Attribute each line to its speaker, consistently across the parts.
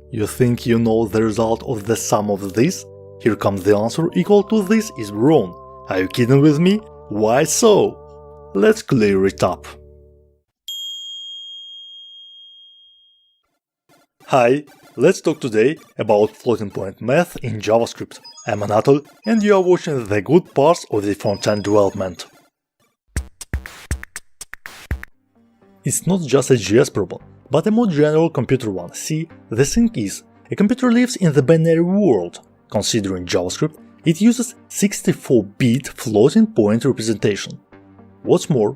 Speaker 1: You think you know the result of the sum of this? Here comes the answer equal to this is wrong. Are you kidding with me? Why so? Let's clear it up. Hi, let's talk today about floating point math in JavaScript. I'm Anatol and you are watching the good parts of the front-end development. It's not just a JS problem, but a more general computer one. See, the thing is, a computer lives in the binary world. Considering JavaScript, it uses 64-bit floating point representation. What's more,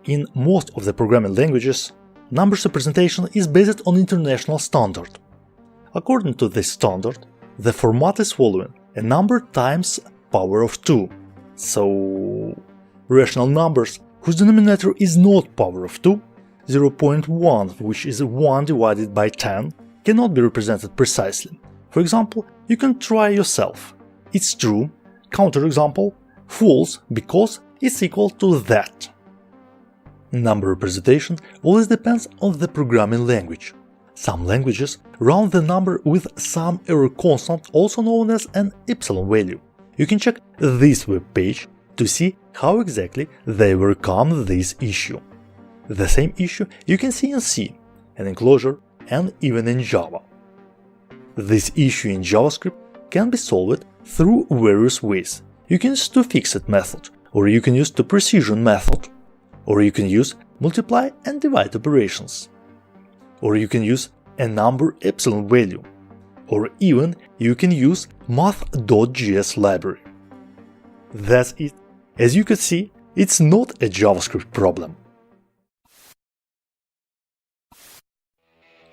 Speaker 1: in most of the programming languages, numbers representation is based on international standard. According to this standard, the format is following a number times power of 2. So, rational numbers whose denominator is not power of 2, 0.1, which is 1 divided by 10, cannot be represented precisely. For example, you can try yourself. It's true, counterexample, false because it's equal to that. Number representation always depends on the programming language. Some languages round the number with some error constant, also known as an epsilon value. You can check this web page to see how exactly they overcome this issue. The same issue you can see in C, in enclosure, and even in Java. This issue in JavaScript can be solved through various ways. You can use toFixit method, or you can use toPrecision method, or you can use multiply and divide operations, or you can use a number epsilon value, or even you can use math.js library. That's it. As you can see, it's not a JavaScript problem.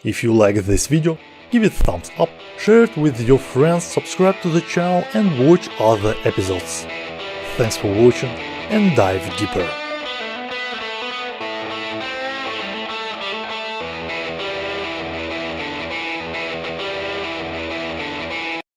Speaker 1: If you like this video, give it a thumbs up, share it with your friends, subscribe to the channel and watch other episodes. Thanks for watching and dive deeper.